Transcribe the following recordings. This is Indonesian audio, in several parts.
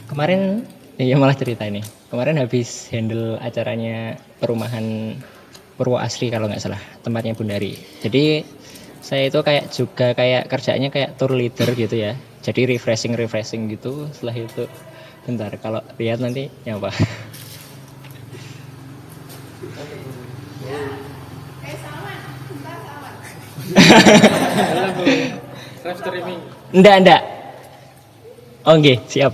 Kemarin, iya malah cerita ini. Kemarin habis handle acaranya perumahan Purwo Asri kalau nggak salah, tempatnya Bundari. Jadi saya itu kayak kerjanya kayak tour leader gitu ya. Jadi refreshing gitu. Setelah itu, bentar kalau lihat nanti nyapa. Live streaming. Enggak. Oke, siap.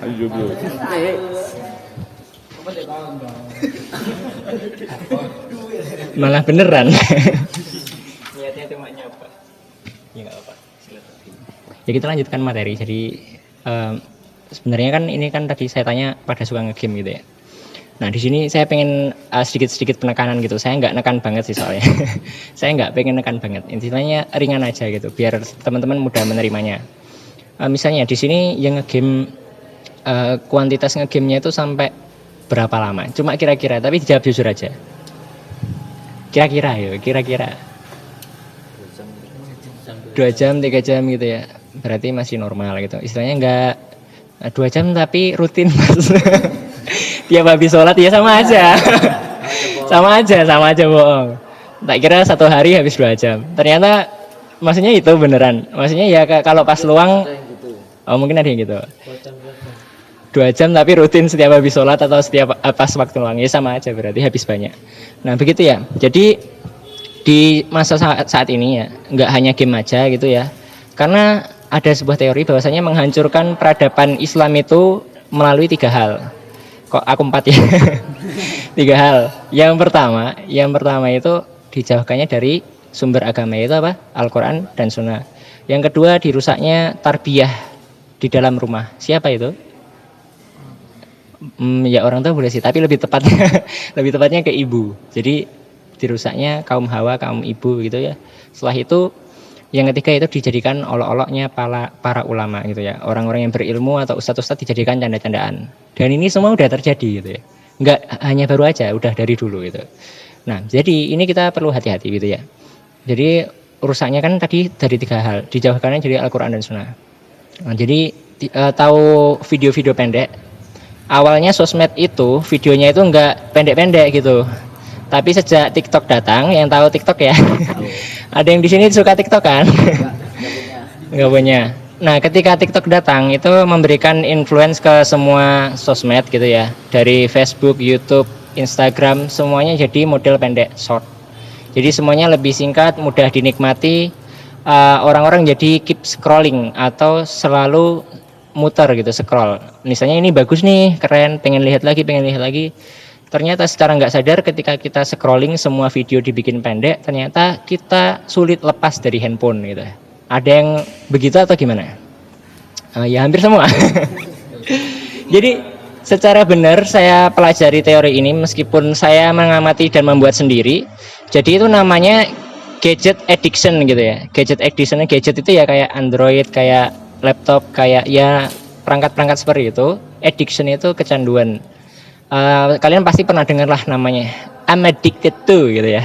Ayo bro. Malah beneran. Niatnya cuma nyapa. Ya nggak apa-apa. Ya kita lanjutkan materi. Jadi sebenarnya kan ini kan tadi saya tanya pada suka ngegame gitu ya. Nah di sini saya pengen sedikit penekanan gitu. Saya nggak nekan banget sih soalnya. Saya nggak pengen nekan banget. Intinya ringan aja gitu. Biar teman-teman mudah menerimanya. Misalnya di sini yang ngegame kuantitas ngegamenya itu sampai berapa lama? Cuma kira-kira. Tapi jawab jujur aja. Kira-kira 2 jam 3 jam gitu ya, berarti masih normal gitu, istilahnya enggak 2 jam tapi rutin mas. Tiap habis sholat ya sama aja bohong. Tak kira 1 hari habis 2 jam, ternyata maksudnya itu beneran, maksudnya ya kalau pas luang, oh mungkin ada yang gitu, 2 jam tapi rutin setiap habis sholat atau setiap pas waktu luang, ya sama aja berarti habis banyak. Nah begitu ya, jadi di masa saat ini ya nggak hanya game aja gitu ya, karena ada sebuah teori bahwasanya menghancurkan peradaban Islam itu melalui 3 hal. Kok aku 4 ya? 3 hal. Yang pertama itu dijauhkannya dari sumber agama, itu apa? Al-Quran dan Sunnah. Yang kedua dirusaknya tarbiyah di dalam rumah. Siapa itu? Ya orang tua boleh sih, tapi lebih tepatnya ke ibu. Jadi dirusaknya kaum hawa, kaum ibu gitu ya. Setelah itu yang ketiga itu dijadikan olok-oloknya para ulama gitu ya. Orang-orang yang berilmu atau ustadz-ustadz dijadikan canda-candaan. Dan ini semua udah terjadi gitu ya. Enggak hanya baru aja, udah dari dulu gitu. Nah, jadi ini kita perlu hati-hati gitu ya. Jadi rusaknya kan tadi dari 3 hal. Dijauhkannya jadi Al-Quran dan Sunnah. Nah, jadi tahu video-video pendek. Awalnya sosmed itu videonya itu enggak pendek-pendek gitu. Tapi sejak TikTok datang, yang tahu TikTok ya, ada yang di sini suka TikTok kan? Nggak punya. Nah, ketika TikTok datang, itu memberikan influence ke semua sosmed gitu ya, dari Facebook, YouTube, Instagram, semuanya jadi model pendek, short. Jadi semuanya lebih singkat, mudah dinikmati. Orang-orang jadi keep scrolling atau selalu muter gitu, scroll. Misalnya ini bagus nih, keren, pengen lihat lagi. Ternyata secara nggak sadar ketika kita scrolling semua video dibikin pendek, ternyata kita sulit lepas dari handphone gitu. Ada yang begitu atau gimana? Ya hampir semua. Jadi secara benar saya pelajari teori ini meskipun saya mengamati dan membuat sendiri. Jadi itu namanya gadget addiction gitu ya. Gadget itu ya kayak Android, kayak laptop, kayak ya perangkat-perangkat seperti itu. Addiction itu kecanduan. Kalian pasti pernah dengar lah namanya I'm addicted to gitu ya.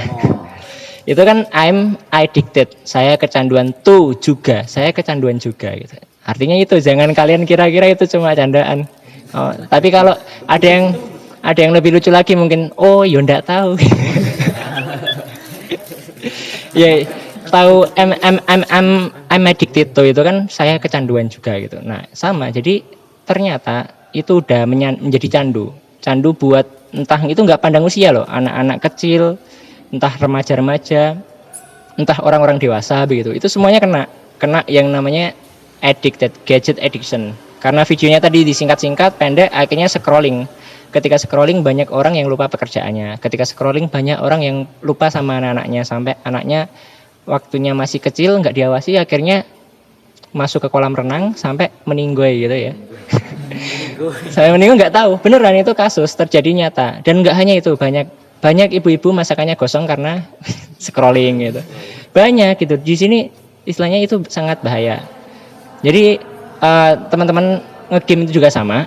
Itu kan I'm addicted, saya kecanduan to juga, saya kecanduan juga gitu. Artinya itu jangan kalian kira-kira itu cuma candaan. Tapi kalau ada yang lebih lucu lagi mungkin, oh ya ndak tahu. Ya tahu I'm addicted to itu kan saya kecanduan juga gitu. Nah sama, jadi ternyata itu udah menjadi candu buat entah itu nggak pandang usia loh, anak-anak kecil, entah remaja-remaja, entah orang-orang dewasa begitu, itu semuanya kena yang namanya gadget addiction, karena videonya tadi disingkat-singkat pendek, akhirnya scrolling. Ketika scrolling banyak orang yang lupa pekerjaannya, ketika scrolling banyak orang yang lupa sama anak-anaknya, sampai anaknya waktunya masih kecil nggak diawasi, akhirnya masuk ke kolam renang sampai meninggoy gitu ya. Saya meninggal nggak tahu, beneran itu kasus terjadi nyata. Dan nggak hanya itu, banyak banyak ibu-ibu masakannya gosong karena scrolling gitu. Banyak gitu. Di sini istilahnya itu sangat bahaya. Jadi teman-teman ngegame itu juga sama.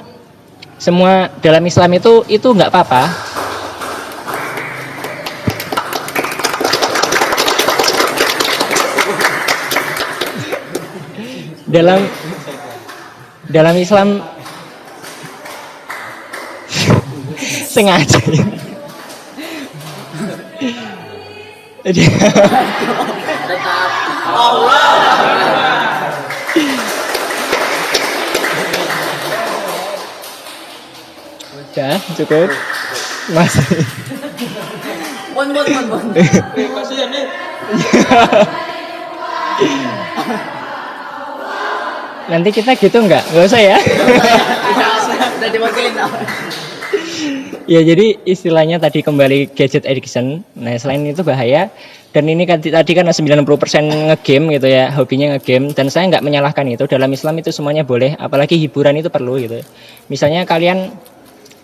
Semua dalam Islam itu nggak apa-apa. Dalam Islam sengaja. Udah cukup masih. Bon. Kasihan nih. Nanti kita gitu nggak usah ya. Udah diwakilin tau. Ya jadi istilahnya tadi kembali gadget addiction. Nah selain itu bahaya. Dan ini tadi kan 90% ngegame gitu ya, hobinya ngegame. Dan saya nggak menyalahkan itu. Dalam Islam itu semuanya boleh. Apalagi hiburan itu perlu gitu. Misalnya kalian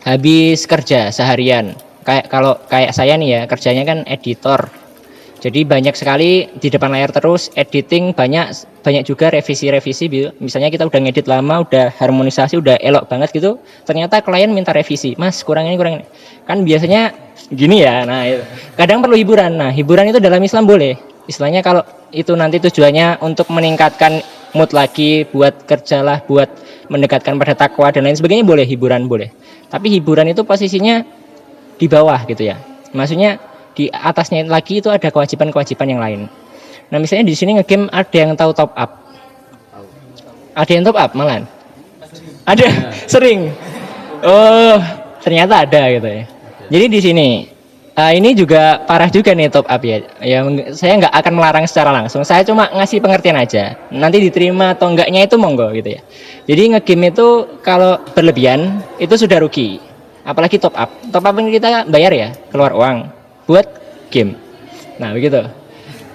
habis kerja seharian. Kayak saya nih ya, kerjanya kan editor. Jadi banyak sekali di depan layar terus editing, banyak juga revisi. Misalnya kita udah ngedit lama, udah harmonisasi, udah elok banget gitu. Ternyata klien minta revisi, Mas kurang ini. Kan biasanya gini ya. Nah itu. Kadang perlu hiburan. Nah hiburan itu dalam Islam boleh. Istilahnya kalau itu nanti tujuannya untuk meningkatkan mood lagi, buat kerjalah, buat mendekatkan pada takwa dan lain sebagainya boleh, hiburan boleh. Tapi hiburan itu posisinya di bawah gitu ya. Maksudnya di atasnya lagi itu ada kewajiban-kewajiban yang lain. Nah misalnya di sini ngegame ada yang tahu top up. Ada yang top up malah. Ada sering. Oh ternyata ada gitu ya. Jadi di sini ini juga parah juga nih top up ya. Ya saya nggak akan melarang secara langsung. Saya cuma ngasih pengertian aja. Nanti diterima atau enggaknya itu monggo gitu ya. Jadi ngegame itu kalau berlebihan itu sudah rugi. Apalagi top up. Top up ini kita bayar ya, keluar uang buat game. Nah begitu.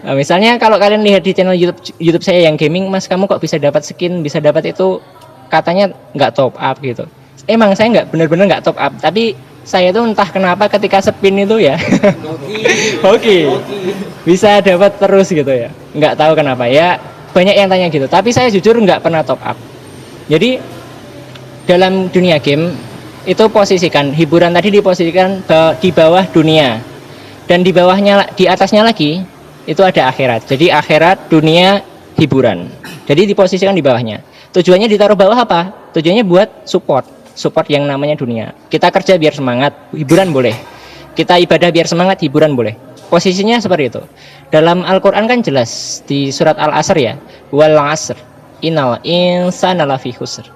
Nah, misalnya kalau kalian lihat di channel YouTube saya yang gaming, Mas kamu kok bisa dapat skin, bisa dapat itu, katanya nggak top up gitu. Emang saya nggak benar-benar nggak top up, tapi saya tuh entah kenapa ketika spin itu ya, hoki, bisa dapat terus gitu ya. Nggak tahu kenapa ya. Banyak yang tanya gitu. Tapi saya jujur nggak pernah top up. Jadi dalam dunia game itu posisikan hiburan tadi diposisikan di bawah dunia. Dan di bawahnya, di atasnya lagi itu ada akhirat. Jadi akhirat, dunia, hiburan. Jadi diposisikan di bawahnya. Tujuannya ditaruh bawah apa? Tujuannya buat support yang namanya dunia. Kita kerja biar semangat, hiburan boleh. Kita ibadah biar semangat, hiburan boleh. Posisinya seperti itu. Dalam Al-Quran kan jelas di surat Al-Asr ya, wal asr innal insana lafi khusr.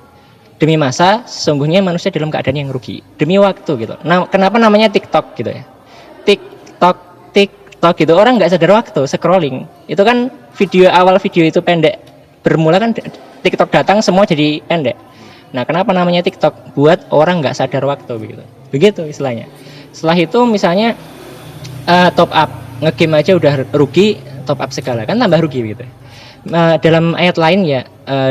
Demi masa, sesungguhnya manusia dalam keadaan yang rugi. Demi waktu gitu. Nah, kenapa namanya TikTok gitu ya? TikTok gitu, orang nggak sadar waktu, scrolling. Itu kan awal video itu pendek, bermula kan TikTok datang semua jadi pendek. Nah kenapa namanya TikTok? Buat orang nggak sadar waktu begitu istilahnya. Setelah itu misalnya top up, ngegame aja udah rugi, top up segala kan tambah rugi gitu. Dalam ayat lain ya,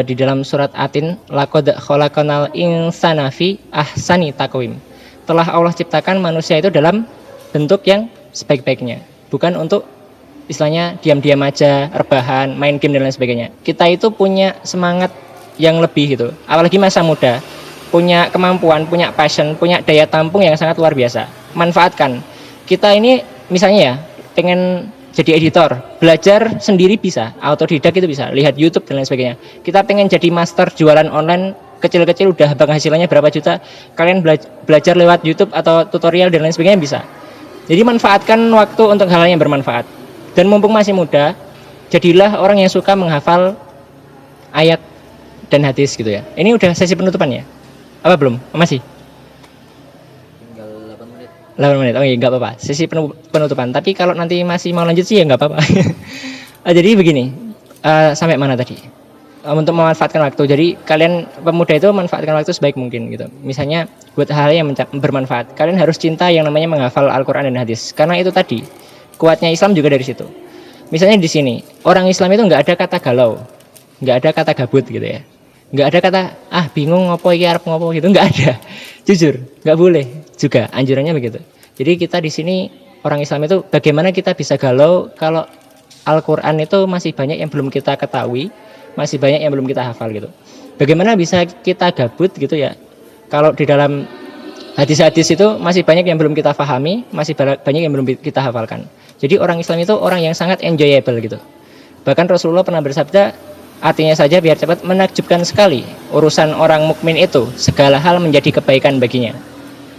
di dalam surat Atin, laqad khalaqnal insana fi ahsani taqwim. Telah Allah ciptakan manusia itu dalam bentuk yang sebaik-baiknya, bukan untuk istilahnya diam-diam aja, rebahan, main game dan lain sebagainya. Kita itu punya semangat yang lebih gitu, apalagi masa muda, punya kemampuan, punya passion, punya daya tampung yang sangat luar biasa. Manfaatkan. Kita ini misalnya ya pengen jadi editor, belajar sendiri bisa, autodidak itu bisa, lihat YouTube dan lain sebagainya. Kita pengen jadi master jualan online kecil-kecil udah penghasilannya berapa juta, kalian belajar lewat YouTube atau tutorial dan lain sebagainya bisa. Jadi manfaatkan waktu untuk hal yang bermanfaat. Dan mumpung masih muda, jadilah orang yang suka menghafal ayat dan hadis gitu ya. Ini udah sesi penutupan ya? Apa belum? Masih? Tinggal 8 menit. 8 menit, oh iya nggak apa-apa. Sesi penutupan. Tapi kalau nanti masih mau lanjut sih ya nggak apa-apa. Jadi begini, sampai mana tadi? Untuk memanfaatkan waktu. Jadi kalian pemuda itu manfaatkan waktu sebaik mungkin gitu. Misalnya buat hal yang bermanfaat. Kalian harus cinta yang namanya menghafal Al-Qur'an dan hadis. Karena itu tadi kuatnya Islam juga dari situ. Misalnya di sini, orang Islam itu nggak ada kata galau, nggak ada kata gabut gitu ya. Nggak ada kata bingung ngopo iki arep ngopo gitu, nggak ada. Jujur, nggak boleh juga anjurannya begitu. Jadi kita di sini orang Islam itu bagaimana kita bisa galau kalau Al-Quran itu masih banyak yang belum kita ketahui, masih banyak yang belum kita hafal gitu. Bagaimana bisa kita gabut gitu ya, kalau di dalam hadis-hadis itu masih banyak yang belum kita pahami, masih banyak yang belum kita hafalkan. Jadi orang Islam itu orang yang sangat enjoyable gitu. Bahkan Rasulullah pernah bersabda, artinya saja biar cepat, menakjubkan sekali urusan orang mukmin itu, segala hal menjadi kebaikan baginya.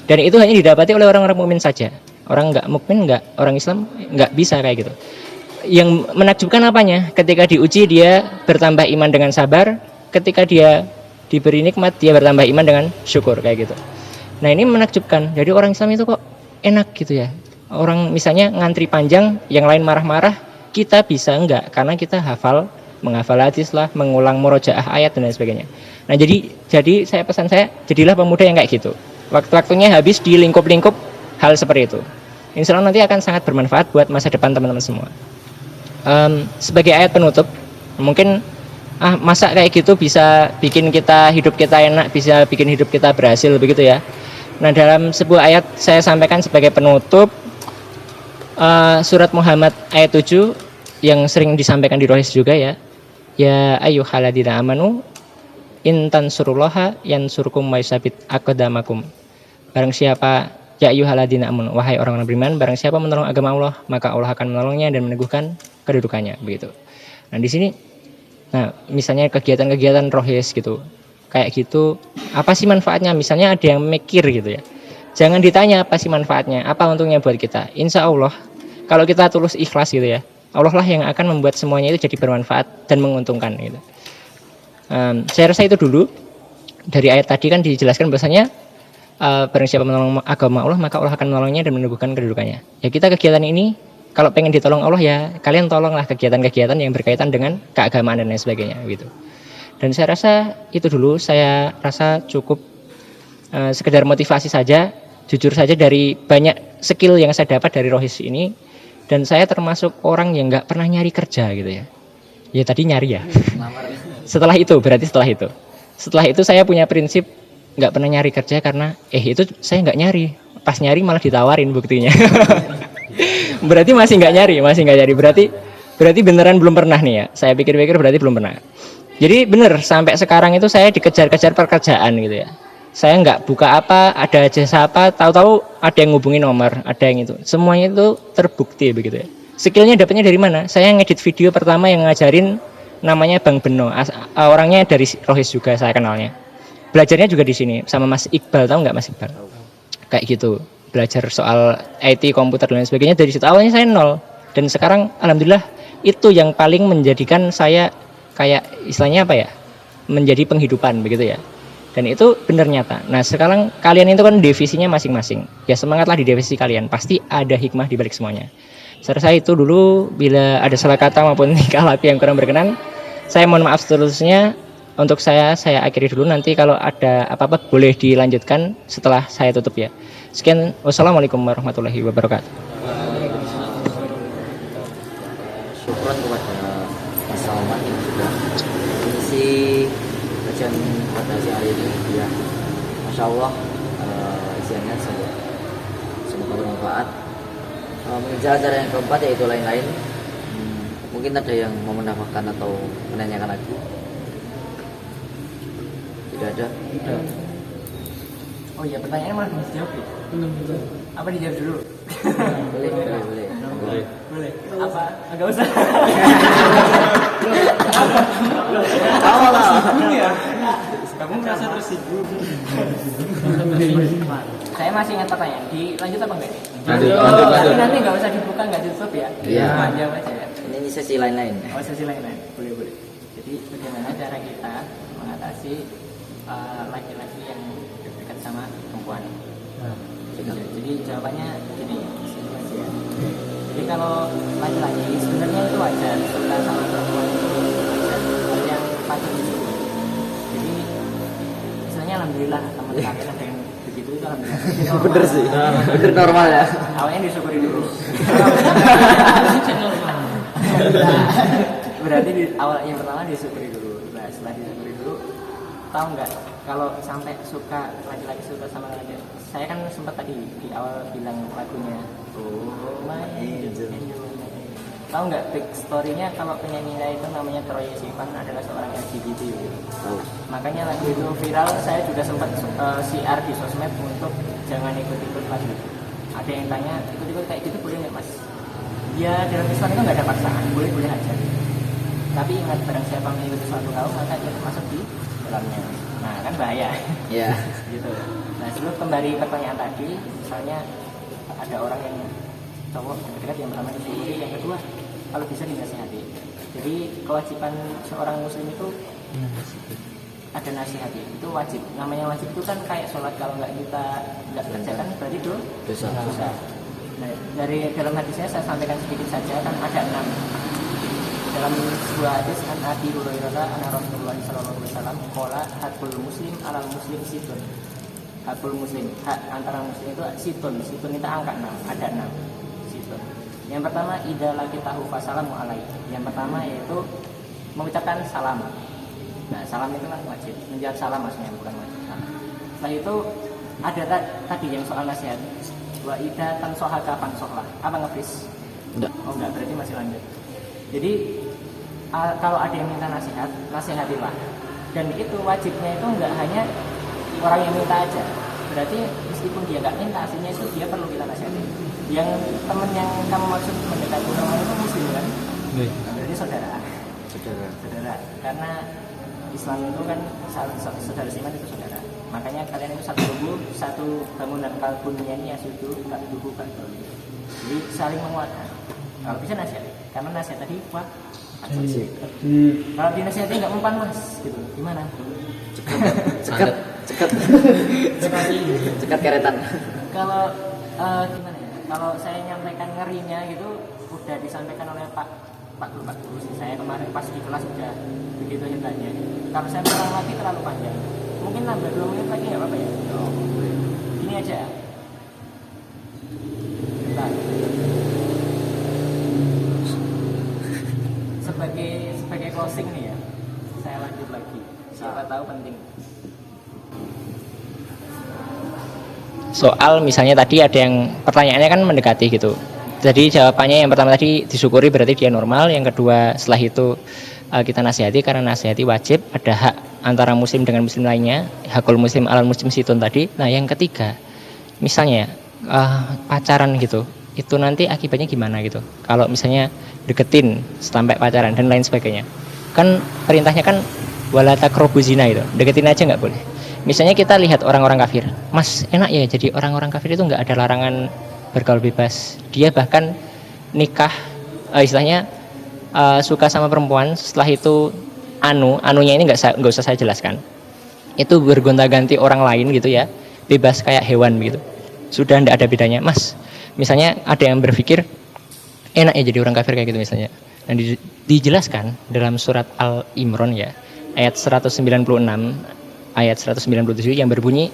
Dan itu hanya didapati oleh orang-orang mukmin saja. Orang nggak mukmin, nggak, orang Islam nggak bisa kayak gitu. Yang menakjubkan apanya? Ketika diuji dia bertambah iman dengan sabar, ketika dia diberi nikmat dia bertambah iman dengan syukur kayak gitu. Nah ini menakjubkan. Jadi orang Islam itu kok enak gitu ya. Orang misalnya ngantri panjang, yang lain marah-marah, kita bisa enggak karena kita menghafal hadis lah, mengulang murojaah ayat dan lain sebagainya. Nah jadi saya pesan saya, jadilah pemuda yang kayak gitu. Waktu-waktunya habis di lingkup-lingkup hal seperti itu. Insya Allah nanti akan sangat bermanfaat buat masa depan teman-teman semua. Sebagai ayat penutup, mungkin masa kayak gitu bisa bikin hidup kita enak, bisa bikin hidup kita berhasil begitu ya. Nah dalam sebuah ayat saya sampaikan sebagai penutup, surat Muhammad ayat 7 yang sering disampaikan di Rohis juga ya. Ya ayyuhalladzina amanu in tansurullaha yansurkum wa yusabbit aqdamakum. Barang siapa, ya ayyuhalladzina amanu, wahai orang-orang beriman, barang siapa menolong agama Allah, maka Allah akan menolongnya dan meneguhkan kedudukannya begitu. Nah di sini, nah misalnya kegiatan-kegiatan rohis gitu, kayak gitu, apa sih manfaatnya? Misalnya ada yang mikir gitu ya, jangan ditanya apa sih manfaatnya, apa untungnya buat kita. Insya Allah kalau kita tulus ikhlas gitu ya, Allah lah yang akan membuat semuanya itu jadi bermanfaat dan menguntungkan gitu. Saya rasa itu dulu. Dari ayat tadi kan dijelaskan bahasanya barang siapa menolong agama Allah, maka Allah akan menolongnya dan meneguhkan kedudukannya. Ya kita kegiatan ini, kalau pengen ditolong Allah ya kalian tolonglah kegiatan-kegiatan yang berkaitan dengan keagamaan dan lain sebagainya gitu. Dan saya rasa itu dulu, saya rasa cukup sekedar motivasi saja, jujur saja dari banyak skill yang saya dapat dari Rohis ini. Dan saya termasuk orang yang nggak pernah nyari kerja gitu ya. Ya tadi nyari ya. Setelah itu saya punya prinsip nggak pernah nyari kerja karena itu saya nggak nyari. Pas nyari malah ditawarin buktinya. Berarti masih nggak nyari. Berarti beneran belum pernah nih ya. Saya pikir-pikir berarti belum pernah. Jadi bener sampai sekarang itu saya dikejar-kejar pekerjaan gitu ya. Saya nggak buka apa, ada jasa apa, tahu-tahu ada yang ngubungin nomor, ada yang itu. Semuanya itu terbukti begitu ya. Skillnya dapatnya dari mana? Saya ngedit video pertama yang ngajarin namanya Bang Beno. Orangnya dari Rohis juga saya kenalnya. Belajarnya juga di sini sama Mas Iqbal, tahu nggak Mas Iqbal? Kayak gitu. Belajar soal IT, komputer dan lain sebagainya dari situ. Awalnya saya nol. Dan sekarang alhamdulillah itu yang paling menjadikan saya kayak istilahnya apa ya? Menjadi penghidupan begitu ya. Dan itu benar nyata. Nah sekarang kalian itu kan divisinya masing-masing. Ya semangatlah di divisi kalian. Pasti ada hikmah di balik semuanya. Saya rasa itu dulu. Bila ada salah kata maupun tingkah laku yang kurang berkenan, saya mohon maaf seterusnya. Untuk saya akhiri dulu. Nanti kalau ada apa-apa boleh dilanjutkan setelah saya tutup ya. Sekian. Wassalamualaikum warahmatullahi wabarakatuh. Syukron kepada Mas Salman yang sudah mengisi kajian pada hari ini ya. Masya Allah, isiannya semoga bermanfaat. Mengejar acara yang keempat yaitu lain-lain. Mungkin ada yang mau menambahkan atau menanyakan lagi. Tidak ada. Oh iya, pertanyaannya malah belum dijawab ya? Belum. Apa dijawab dulu? Boleh. Apa? Enggak usah. Tahu lah. Kamu merasa tersinggung. Saya masih ingat pertanyaan. Dilanjut apa enggak? Lanjut. Nanti enggak usah dibuka, enggak ditutup ya. Iya. Jawab aja ya. Ini sesi lain-lain. Oh, sesi lain-lain. Boleh. Jadi bagaimana cara kita mengatasi laki-laki yang dekat sama perempuan? Jadi jawabannya gini. Jadi kalau laki-laki sebenarnya itu wajar suka sama perempuan itu wajar, hal yang patut disyukuri. Jadi misalnya alhamdulillah teman kalian ada yang begitu itu alhamdulillah. Bener sih. Bener normal ya. Awalnya disyukuri dulu. Berarti di awal yang pertama disyukuri dulu. Nah setelah disyukuri dulu, tahu nggak kalau sampai suka laki-laki suka sama laki-laki, saya kan sempat tadi di awal bilang lagunya My Angel. Tahu nggak big story-nya kalau penyanyinya itu namanya Troye Sivan adalah seorang LGBT gitu. Tahu. Makanya lagu itu viral, saya juga sempat siar di sosmed untuk jangan ikut-ikut lagu itu. Ada yang tanya, ikut-ikut kayak gitu boleh nggak mas? Ya dalam Islam itu nggak ada paksaan, boleh-boleh aja. Tapi ingat, barang siapa mengikuti suatu kaum maka dia masuk di dalamnya. Nah kan bahaya. Ya. Gitu. Nah sebelum kembali pertanyaan tadi, misalnya ada orang yang cowok yang dekat, yang pertama disyukuri, yang kedua kalau bisa dinasihati. Jadi kewajiban seorang muslim itu ada nasihati, itu wajib. Namanya wajib itu kan kayak sholat, kalau nggak kerjakan berarti dosa. Nah, dari dalam hadisnya saya sampaikan sedikit saja, kan ada 6. Dalam sebuah hadis an Abi Hurairah anna Rasulullah sallallahu alaihi wasallam qala hakul muslim alal muslim situn. Hakul muslim, hak antara muslim itu situn. Situn itu angka 6, ada 6 situn. Yang pertama idza laqitahu fasalamu alaihi. Yang pertama yaitu mengucapkan salam. Nah, salam itu kan wajib. Menjawab salam maksudnya, bukan wajib. Setelah itu ada tadi yang soal nasihat. Wa idza tansohaka fansohlah. Apa ngefis? Enggak. Oh enggak, berarti masih lanjut. Jadi kalau ada yang minta nasihat, nasihatilah. Dan itu wajibnya itu enggak hanya orang yang minta aja. Berarti meskipun dia enggak minta, aslinya itu dia perlu kita nasihati. Yang teman yang kamu maksud mendekati orang itu muslim kan? Berarti saudara. Karena Islam itu kan saudara seiman itu saudara. Makanya kalian itu satu tubuh, satu bangunan kalbunnya ini asudu, tak tubuh kan. Jadi saling menguatkan. Kalau bisa nasihat, karena nasihat tadi kuat. Kalau dinasihati nggak mempan mas, gitu, gimana? Cekat keretan. Kalau gimana ya? Kalau saya nyampaikan ngerinya gitu, udah disampaikan oleh Pak Guru sih. Saya kemarin pas di kelas udah begitu hebatnya. Kalau saya ulang lagi terlalu panjang. Mungkin nambah 2 menit lagi nggak apa-apa ya? Gini aja. Bentar. Sebagai closing nih ya, saya lanjut lagi. Siapa tahu penting. Soal misalnya tadi ada yang pertanyaannya kan mendekati gitu. Jadi jawabannya yang pertama tadi disyukuri berarti dia normal. Yang kedua setelah itu kita nasihati, karena nasihati wajib. Ada hak antara muslim dengan muslim lainnya, hakul muslim alal muslim situn tadi. Nah yang ketiga misalnya pacaran gitu, itu nanti akibatnya gimana gitu. Kalau misalnya deketin sampai pacaran dan lain sebagainya, kan perintahnya kan wala taqrabu zina itu, deketin aja nggak boleh. Misalnya kita lihat orang-orang kafir, mas enak ya jadi orang-orang kafir itu nggak ada larangan bergaul bebas. Dia bahkan nikah istilahnya suka sama perempuan, setelah itu anunya ini nggak usah saya jelaskan, itu bergonta-ganti orang lain gitu ya, bebas kayak hewan gitu, sudah tidak ada bedanya. Mas misalnya ada yang berpikir enak ya jadi orang kafir kayak gitu misalnya. Nah dijelaskan dalam surat Al-Imran ya, ayat 196 ayat 197 yang berbunyi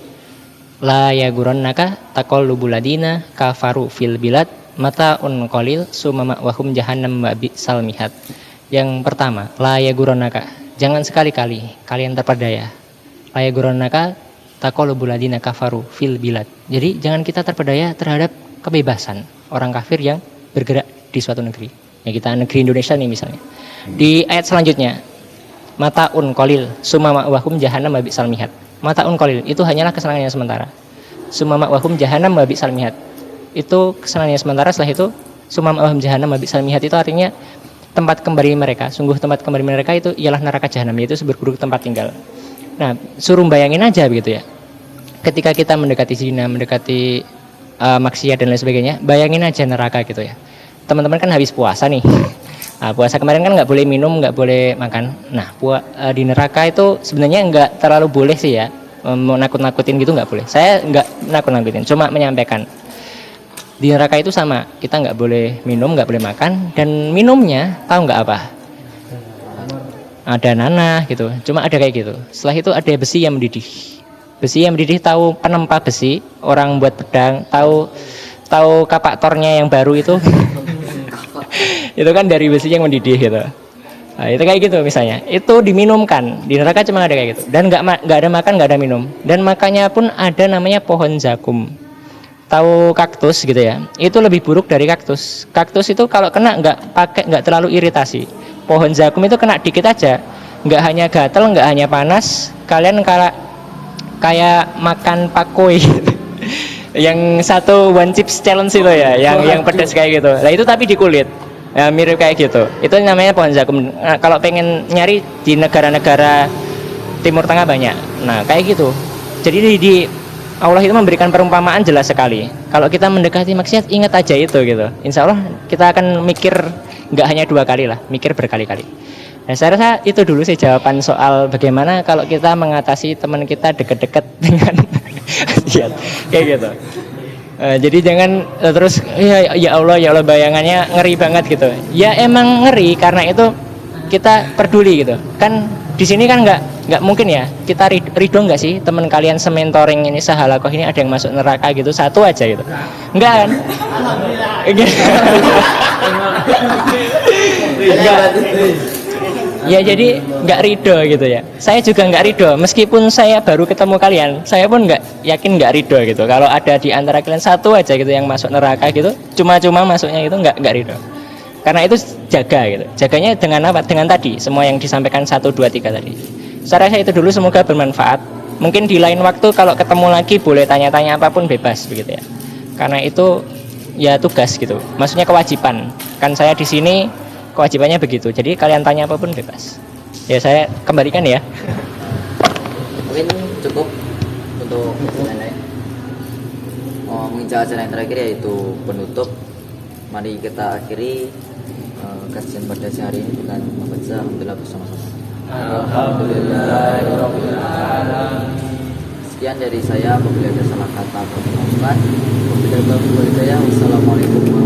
la yagurannaka taqallubul ladina kafaru fil bilad mataun qalil summa ma'wahum jahannam wa bi'sal mihad. Yang pertama, la yagurannaka, jangan sekali-kali kalian terpedaya. La yagurannaka taqallubul ladina kafaru fil bilad. Jadi jangan kita terpedaya terhadap kebebasan orang kafir yang bergerak di suatu negeri. Ya kita negeri Indonesia nih misalnya. Di ayat selanjutnya, mataun qalil summa ma'wahum jahannam wa bi'sal mihad. Mataun qalil itu hanyalah kesenangan yang sementara. Summa ma'wahum jahannam wa bi'sal mihad. Itu kesenangan yang sementara, setelah itu summa ma'wahum jahannam wa bi'sal mihad itu artinya tempat kembali mereka. Sungguh tempat kembali mereka itu ialah neraka jahanam, yaitu seburuk-buruk tempat tinggal. Nah, suruh bayangin aja begitu ya. Ketika kita mendekati zina, mendekati maksiat dan lain sebagainya, bayangin aja neraka gitu ya. Teman-teman kan habis puasa nih. Nah, puasa kemarin kan nggak boleh minum, nggak boleh makan. Nah, di neraka itu sebenarnya nggak terlalu boleh sih ya, mau nakut-nakutin gitu nggak boleh. Saya nggak nakut-nakutin, cuma menyampaikan. Di neraka itu sama, kita nggak boleh minum, nggak boleh makan, dan minumnya tahu nggak apa? Ada nanah gitu, cuma ada kayak gitu. Setelah itu ada besi yang mendidih. Besi yang mendidih tahu penempa besi, orang buat pedang, tahu kapak tornya yang baru itu. Itu kan dari besi yang mendidih gitu. Nah, itu kayak gitu misalnya. Itu diminumkan. Di neraka cuma ada kayak gitu. Dan nggak ada makan, nggak ada minum. Dan makannya pun ada namanya pohon zakum. Tahu kaktus gitu ya? Itu lebih buruk dari kaktus. Kaktus itu kalau kena nggak terlalu iritasi. Pohon zakum itu kena dikit aja. Nggak hanya gatel, nggak hanya panas. Kalian kayak makan pakoi. Yang satu one chips challenge itu ya, yang pedas kayak gitu. Nah itu tapi di kulit. Ya, mirip kayak gitu. Itu namanya pohon zakum. Nah, kalau pengen nyari di negara-negara Timur Tengah banyak. Nah, kayak gitu. Jadi di Allah itu memberikan perumpamaan jelas sekali. Kalau kita mendekati maksiat, ingat aja itu gitu. Insya Allah kita akan mikir nggak hanya 2 kali lah, mikir berkali-kali. Nah, saya rasa itu dulu sih jawaban soal bagaimana kalau kita mengatasi teman kita deket-deket dengan maksiat, kayak gitu. Jadi jangan terus ya Allah bayangannya ngeri banget gitu. Ya emang ngeri karena itu kita peduli gitu. Kan di sini kan nggak mungkin ya kita ridho nggak sih teman kalian sementoring ini sehalakoh ini ada yang masuk neraka gitu satu aja gitu. Enggak kan? Enggak. Ya jadi nggak ridho gitu ya. Saya juga nggak ridho. Meskipun saya baru ketemu kalian, saya pun nggak ridho gitu. Kalau ada di antara kalian satu aja gitu yang masuk neraka gitu, cuma-cuma masuknya itu nggak ridho. Karena itu jaga gitu. Jaganya dengan apa? Dengan tadi semua yang disampaikan 1, 2, 3 tadi. Saya rasa itu dulu, semoga bermanfaat. Mungkin di lain waktu kalau ketemu lagi boleh tanya-tanya apapun bebas begitu ya. Karena itu ya tugas gitu. Maksudnya kewajiban. Kan saya di sini kewajibannya begitu. Jadi kalian tanya apapun bebas. Ya saya kembalikan ya. Mungkin cukup untuk nenek. Mengincar acara yang terakhir yaitu penutup. Mari kita akhiri kajian pada siang hari ini dengan membaca alhamdulillah bersama-sama. Alhamdulillahirobbilalamin. Sekian dari saya. Apabila ada salah kata atau kesalahan, wabillahi taufiq wal hidayah. Wassalamualaikum warahmatullahi wabarakatuh.